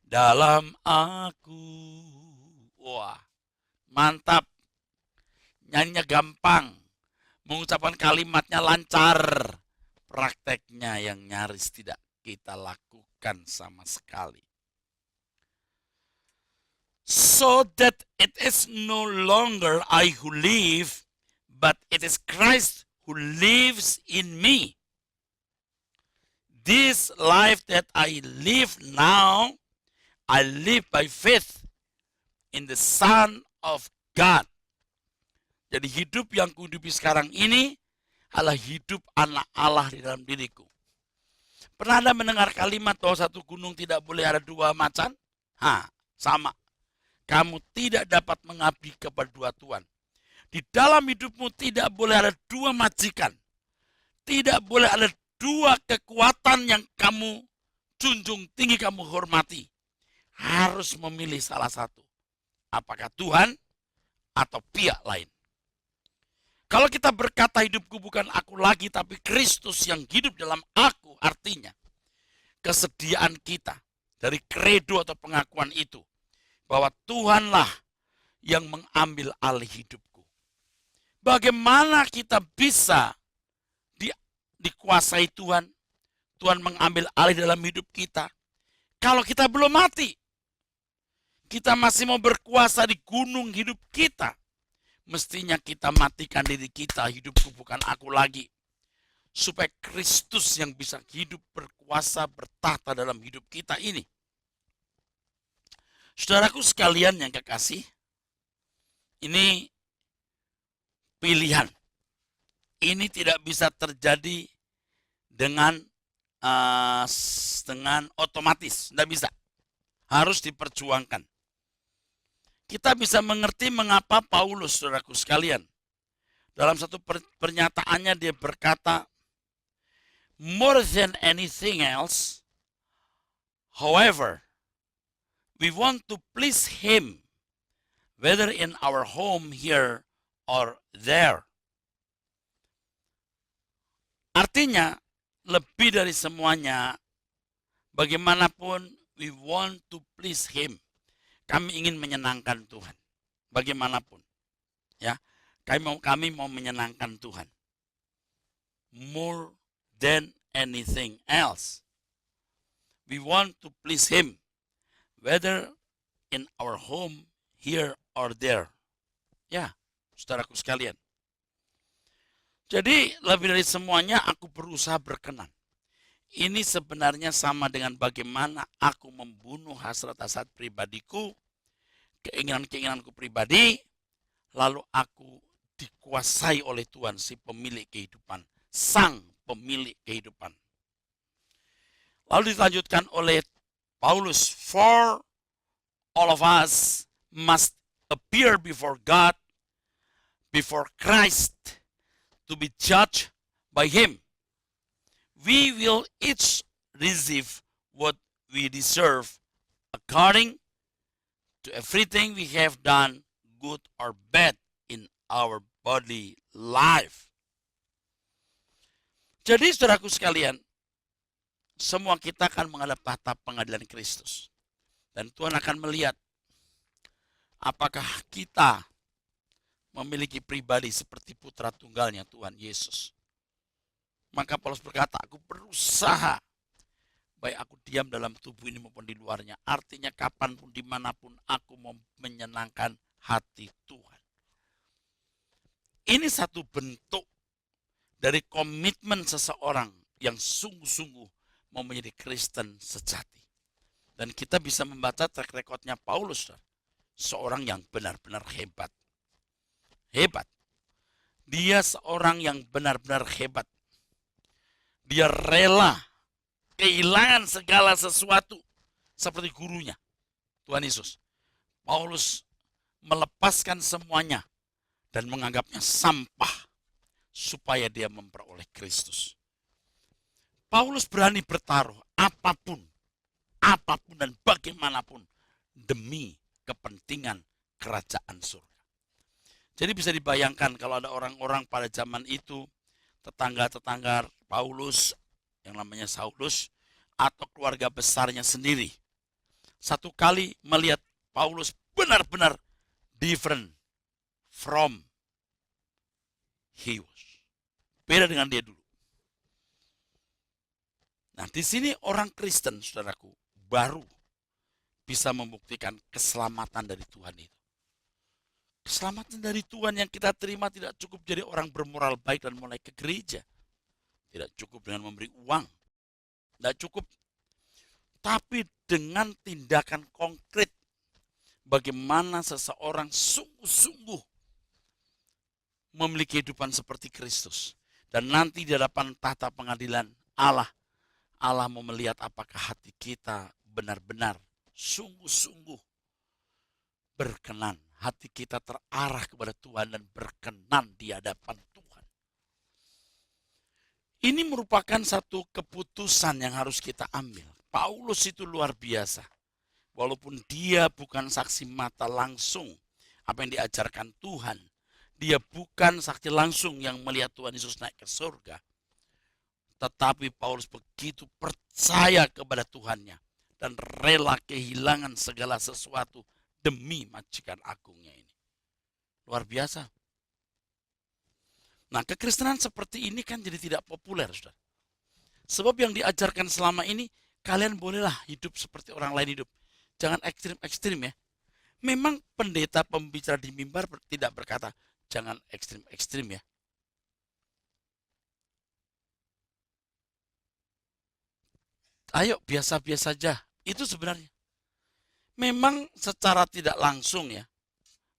dalam aku. Wah, mantap. Nyanyinya gampang, mengucapkan kalimatnya lancar, prakteknya yang nyaris tidak kita lakukan sama sekali. So that it is no longer I who live, but it is Christ who lives in me. This life that I live now, I live by faith in the Son of God. Jadi hidup yang kuhidupi sekarang ini adalah hidup anak Allah di dalam diriku. Pernah Anda mendengar kalimat bahwa satu gunung tidak boleh ada dua macan? Sama. Kamu tidak dapat mengabdi kepada dua tuan. Di dalam hidupmu tidak boleh ada dua majikan. Tidak boleh ada dua kekuatan yang kamu junjung tinggi, kamu hormati. Harus memilih salah satu. Apakah Tuhan atau pihak lain. Kalau kita berkata hidupku bukan aku lagi tapi Kristus yang hidup dalam aku, artinya kesediaan kita dari kredo atau pengakuan itu bahwa Tuhanlah yang mengambil alih hidupku. Bagaimana kita bisa dikuasai Tuhan? Tuhan mengambil alih dalam hidup kita. Kalau kita belum mati, kita masih mau berkuasa di gunung hidup kita. Mestinya kita matikan diri kita, hidupku bukan aku lagi. Supaya Kristus yang bisa hidup, berkuasa, bertahta dalam hidup kita ini. Saudaraku sekalian yang kekasih, ini pilihan. Ini tidak bisa terjadi dengan otomatis, tidak bisa. Harus diperjuangkan. Kita bisa mengerti mengapa Paulus, saudaraku sekalian, dalam satu pernyataannya dia berkata, more than anything else, however, we want to please him, whether in our home here or there. Artinya, lebih dari semuanya, bagaimanapun we want to please him. Kami ingin menyenangkan Tuhan. Bagaimanapun. Ya, kami mau menyenangkan Tuhan. More than anything else. We want to please him. Whether in our home, here or there. Ya, saudaraku sekalian. Jadi lebih dari semuanya aku berusaha berkenan. Ini sebenarnya sama dengan bagaimana aku membunuh hasrat-hasrat pribadiku, keinginan-keinginanku pribadi, lalu aku dikuasai oleh Tuhan, si pemilik kehidupan, sang pemilik kehidupan. Lalu dilanjutkan oleh Paulus, for all of us must appear before God, before Christ, to be judged by him. We will each receive what we deserve according to everything we have done, good or bad, in our body life. Jadi saudaraku sekalian, semua kita akan menghadap tahta pengadilan Kristus. Dan Tuhan akan melihat apakah kita memiliki pribadi seperti putra tunggalnya Tuhan Yesus. Maka Paulus berkata, aku berusaha, baik aku diam dalam tubuh ini maupun di luarnya. Artinya kapanpun, dimanapun aku mau menyenangkan hati Tuhan. Ini satu bentuk dari komitmen seseorang yang sungguh-sungguh mau menjadi Kristen sejati. Dan kita bisa membaca track recordnya Paulus, seorang yang benar-benar hebat. Hebat. Dia seorang yang benar-benar hebat. Dia rela kehilangan segala sesuatu seperti gurunya, Tuhan Yesus. Paulus melepaskan semuanya dan menganggapnya sampah supaya dia memperoleh Kristus. Paulus berani bertaruh apapun dan bagaimanapun demi kepentingan kerajaan surga. Jadi bisa dibayangkan kalau ada orang-orang pada zaman itu, tetangga-tetangga Paulus yang namanya Saulus atau keluarga besarnya sendiri, satu kali melihat Paulus benar-benar different from he was. Beda dengan dia dulu. Nah, di sini orang Kristen, saudaraku, baru bisa membuktikan keselamatan dari Tuhan itu. Keselamatan dari Tuhan yang kita terima tidak cukup jadi orang bermoral baik dan mulai ke gereja. Tidak cukup dengan memberi uang. Tidak cukup. tapi dengan tindakan konkret. Bagaimana seseorang sungguh-sungguh memiliki kehidupan seperti Kristus. Dan nanti di hadapan tahta pengadilan Allah, Allah mau melihat apakah hati kita benar-benar sungguh-sungguh berkenan. Hati kita terarah kepada Tuhan dan berkenan di hadapan Tuhan. Ini merupakan satu keputusan yang harus kita ambil. Paulus itu luar biasa. Walaupun dia bukan saksi mata langsung apa yang diajarkan Tuhan. Dia bukan saksi langsung yang melihat Tuhan Yesus naik ke surga. Tetapi Paulus begitu percaya kepada Tuhannya. Dan rela kehilangan segala sesuatu demi majikan agungnya ini. Luar biasa. Nah, kekristenan seperti ini kan jadi tidak populer, saudara. Sebab yang diajarkan selama ini, kalian bolehlah hidup seperti orang lain hidup. Jangan ekstrim-ekstrim ya. Memang pendeta pembicara di mimbar tidak berkata, jangan ekstrim-ekstrim ya. Ayo biasa-biasa saja. Itu sebenarnya. Memang secara tidak langsung ya,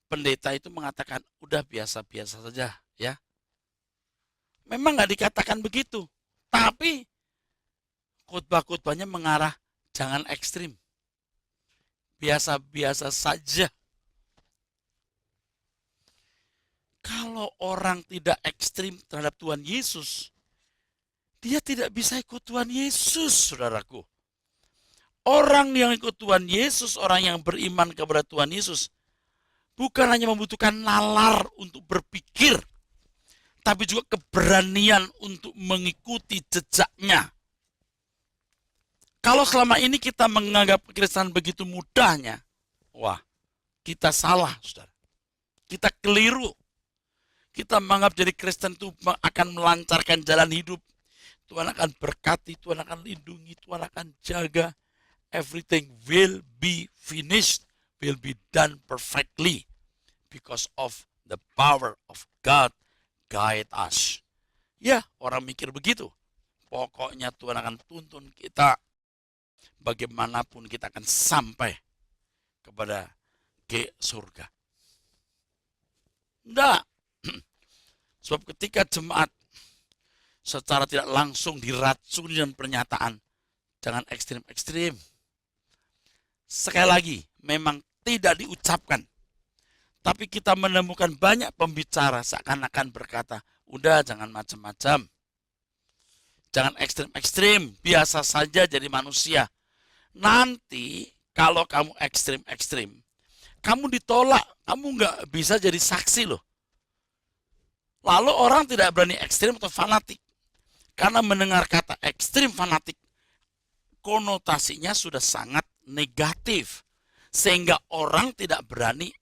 pendeta itu mengatakan, udah biasa-biasa saja ya. Memang nggak dikatakan begitu. Tapi khotbah-khotbahnya mengarah, jangan ekstrim. Biasa-biasa saja. Kalau orang tidak ekstrim terhadap Tuhan Yesus, dia tidak bisa ikut Tuhan Yesus, saudaraku. Orang yang ikut Tuhan Yesus, orang yang beriman kepada Tuhan Yesus, bukan hanya membutuhkan nalar untuk berpikir, tapi juga keberanian untuk mengikuti jejaknya. Kalau selama ini kita menganggap kekristenan begitu mudahnya, wah, kita salah, saudara. Kita keliru. Kita menganggap jadi Kristen itu akan melancarkan jalan hidup. Tuhan akan berkati, Tuhan akan lindungi, Tuhan akan jaga. Everything will be finished, will be done perfectly. Because of the power of God guide us. Ya, orang mikir begitu. Pokoknya Tuhan akan tuntun kita. Bagaimanapun kita akan sampai kepada surga. Enggak. Sebab ketika jemaat secara tidak langsung diracuni dengan pernyataan, jangan ekstrim-ekstrim. Sekali lagi, memang tidak diucapkan. Tapi kita menemukan banyak pembicara seakan-akan berkata, udah jangan macam-macam. Jangan ekstrim-ekstrim, biasa saja jadi manusia. Nanti kalau kamu ekstrim-ekstrim, kamu ditolak, kamu nggak bisa jadi saksi loh. Lalu orang tidak berani ekstrim atau fanatik. Karena mendengar kata ekstrim fanatik, konotasinya sudah sangat negatif. Sehingga orang tidak berani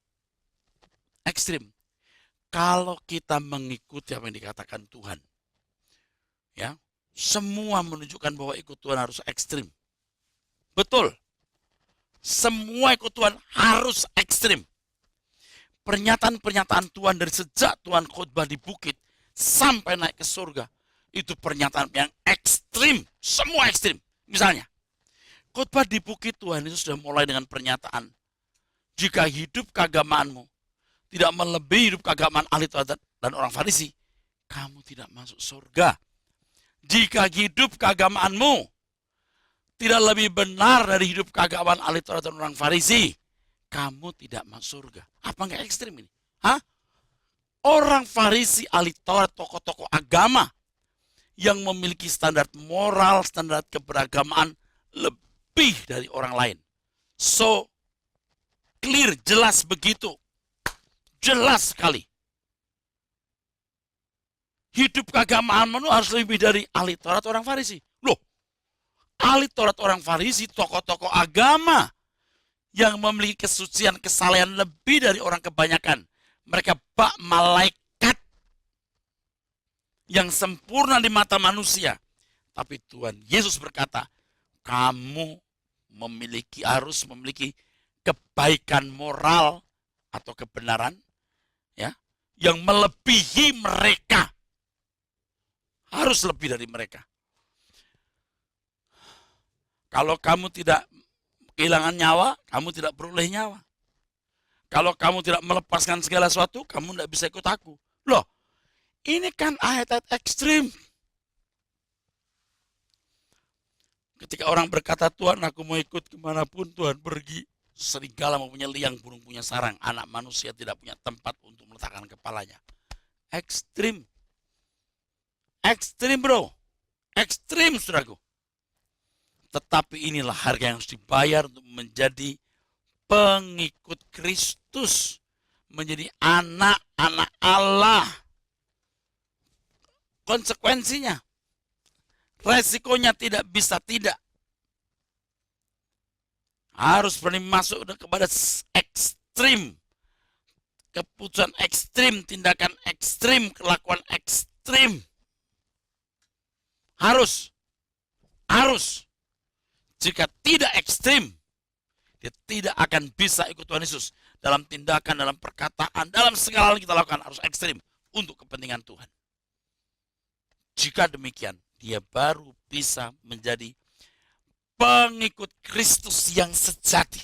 ekstrim. Kalau kita mengikuti apa yang dikatakan Tuhan, ya, semua menunjukkan bahwa ikut Tuhan harus ekstrim. Betul. Semua ikut Tuhan harus ekstrim. Pernyataan-pernyataan Tuhan dari sejak Tuhan khotbah di bukit sampai naik ke surga, itu pernyataan yang ekstrim. Semua ekstrim. Misalnya, khotbah di bukit Tuhan itu sudah mulai dengan pernyataan, jika hidup keagamaanmu tidak melebihi hidup keagamaan ahli Taurat dan orang Farisi, kamu tidak masuk surga. Jika hidup keagamaanmu tidak lebih benar dari hidup keagamaan ahli Taurat dan orang Farisi, kamu tidak masuk surga. Apa enggak ekstrim ini? Hah? Orang Farisi, ahli Taurat, tokoh-tokoh agama yang memiliki standar moral, standar keberagamaan lebih dari orang lain. So, clear, jelas begitu. Jelas sekali. Hidup keagamaanmu harus lebih dari ahli Taurat orang Farisi. Loh, ahli Taurat orang Farisi, tokoh-tokoh agama yang memiliki kesucian, kesalehan lebih dari orang kebanyakan. Mereka bak malaikat yang sempurna di mata manusia. Tapi Tuhan Yesus berkata, kamu harus memiliki kebaikan moral atau kebenaran, ya, yang melebihi mereka. Harus lebih dari mereka. Kalau kamu tidak kehilangan nyawa, kamu tidak beroleh nyawa. Kalau kamu tidak melepaskan segala sesuatu, kamu tidak bisa ikut aku. Loh, ini kan ayat-ayat ekstrim. Ketika orang berkata, Tuhan aku mau ikut kemanapun Tuhan pergi. Serigala mempunyai liang, burung punya sarang. Anak manusia tidak punya tempat untuk meletakkan kepalanya. Ekstrim. Ekstrim bro. Ekstrim saudaraku. Tetapi inilah harga yang harus dibayar untuk menjadi pengikut Kristus. Menjadi anak-anak Allah. Konsekuensinya. Resikonya tidak bisa tidak. Harus berani masuk kepada ekstrim. Keputusan ekstrim, tindakan ekstrim, kelakuan ekstrim. Harus. Jika tidak ekstrim, dia tidak akan bisa ikut Tuhan Yesus. Dalam tindakan, dalam perkataan, dalam segala hal yang kita lakukan harus ekstrim untuk kepentingan Tuhan. Jika demikian, dia baru bisa menjadi pengikut Kristus yang sejati.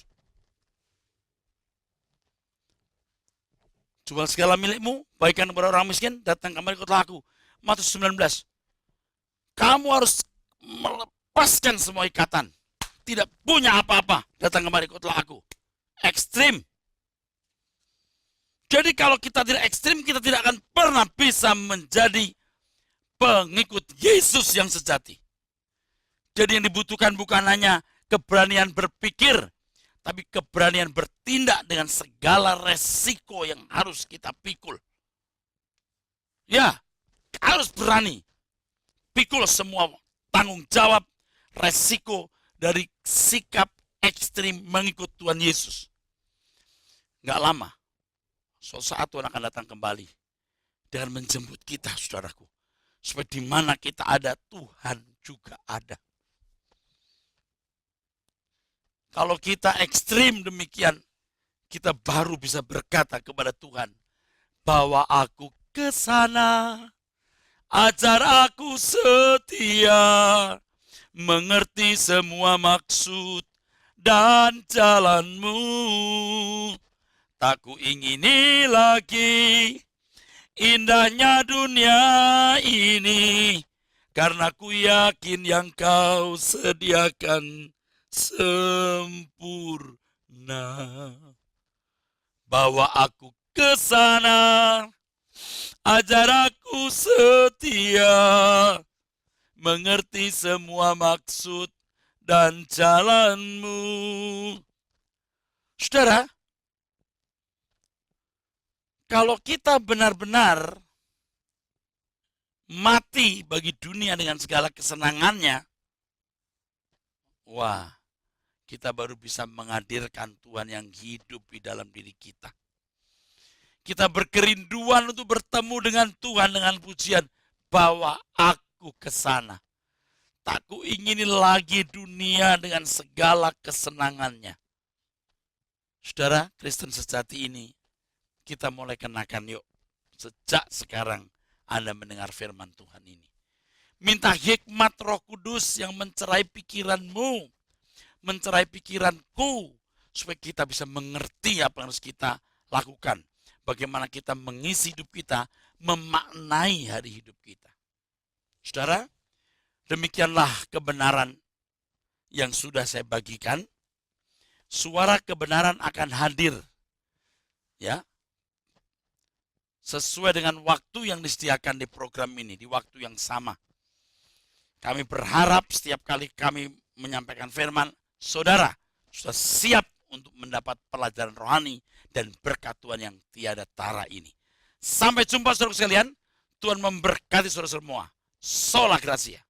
Jual segala milikmu, bagikan kepada orang miskin, datang kembali ikutlah aku. Matius 19. Kamu harus melepaskan semua ikatan. Tidak punya apa-apa, datang kembali ikutlah aku. Ekstrim. Jadi kalau kita tidak ekstrim, kita tidak akan pernah bisa menjadi pengikut Yesus yang sejati. Jadi yang dibutuhkan bukan hanya keberanian berpikir, tapi keberanian bertindak dengan segala resiko yang harus kita pikul. Ya, harus berani. Pikul semua tanggung jawab, resiko dari sikap ekstrim mengikut Tuhan Yesus. Nggak lama, suatu saat Tuhan akan datang kembali dengan menjemput kita, saudaraku. Supaya di mana kita ada, Tuhan juga ada. Kalau kita ekstrim demikian, kita baru bisa berkata kepada Tuhan, bawa aku ke sana, ajar aku setia, mengerti semua maksud dan jalanmu. Tak ku ingini lagi indahnya dunia ini, karena ku yakin yang kau sediakan sempurna. Bawa aku ke sana, ajar aku setia, mengerti semua maksud dan jalanmu. Saudara, kalau kita benar-benar mati bagi dunia dengan segala kesenangannya, wah, kita baru bisa menghadirkan Tuhan yang hidup di dalam diri kita. Kita berkerinduan untuk bertemu dengan Tuhan dengan pujian, bawa aku ke sana. Tak ku ingini lagi dunia dengan segala kesenangannya. Saudara, Kristen sejati ini, kita mulai kenakan yuk. Sejak sekarang Anda mendengar firman Tuhan ini. Minta hikmat Roh Kudus yang mencerai pikiranmu, mencerai pikiranku, supaya kita bisa mengerti apa yang harus kita lakukan. Bagaimana kita mengisi hidup kita, memaknai hari hidup kita. Saudara, demikianlah kebenaran yang sudah saya bagikan. Suara kebenaran akan hadir, ya, sesuai dengan waktu yang disediakan di program ini, di waktu yang sama. Kami berharap setiap kali kami menyampaikan firman, saudara sudah siap untuk mendapat pelajaran rohani dan berkat Tuhan yang tiada tara ini. Sampai jumpa saudara sekalian. Tuhan memberkati saudara semua. Sola Gracia.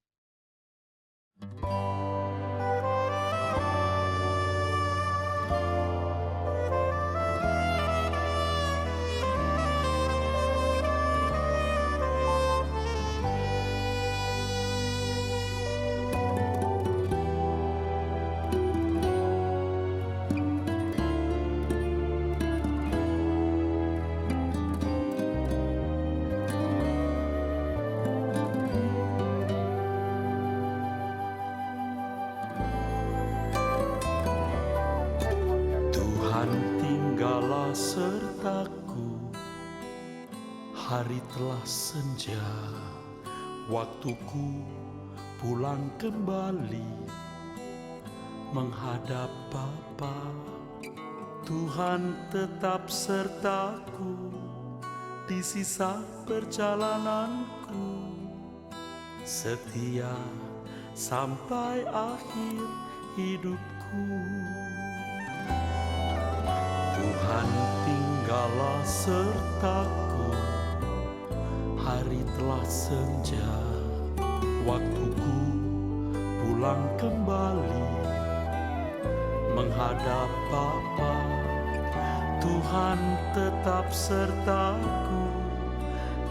Hari telah senja, waktuku pulang kembali menghadap Bapa. Tuhan tetap sertaku di sisa perjalananku, setia sampai akhir hidupku. Tuhan tinggallah sertaku, hari telah senja, waktuku pulang kembali menghadap Bapa. Tuhan tetap sertaku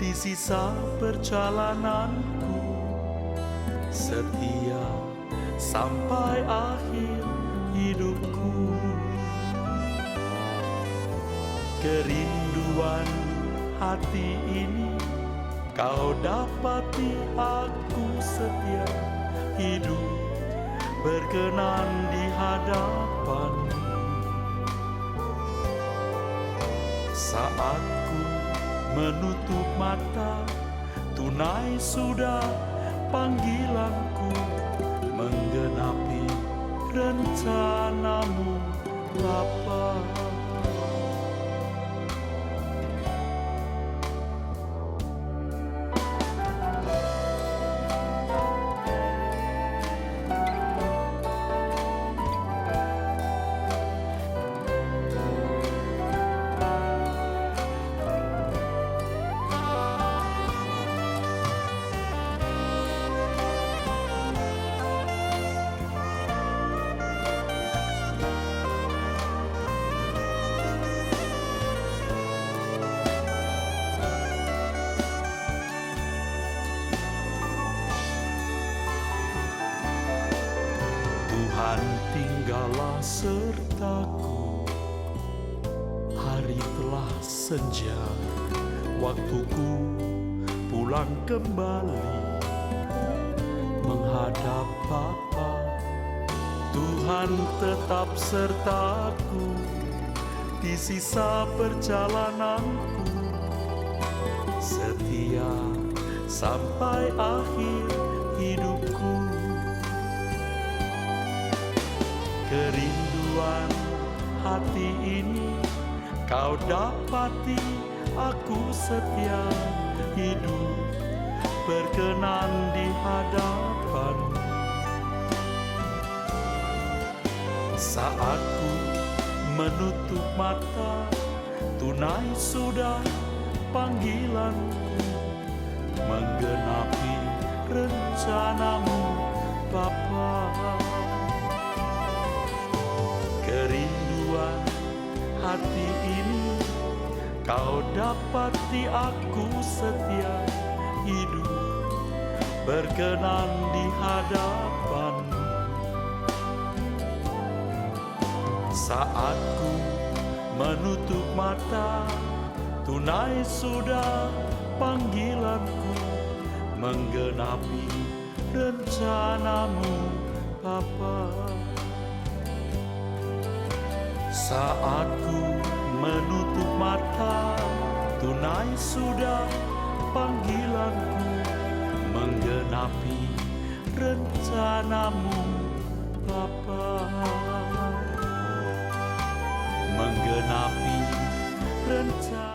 di sisa perjalananku, setia sampai akhir hidupku. Kerinduan hati ini Kau dapati, aku setia hidup berkenan di hadapan-Mu. Saat ku menutup mata, tunai sudah panggilanku, menggenapi rencana-Mu Bapa. Tuhan tinggallah sertaku, hari telah senja, waktuku pulang kembali menghadap Bapa. Tuhan tetap sertaku di sisa perjalananku, setia sampai akhir hidupku. Kerinduan hati ini Kau dapati, aku setia hidup berkenan di hadapan-Mu. Saat ku menutup mata, tunai sudah panggilanku, menggenapi rencana-Mu Bapa. Kerinduan hati ini Kau dapati, aku setia hidup berkenan di hadapan-Mu. Saat ku menutup mata, tunai sudah panggilanku, menggenapi rencana-Mu Bapa. Saat ku menutup mata, tunai sudah panggilanku, menggenapi rencana-Mu Bapa. Menggenapi rencana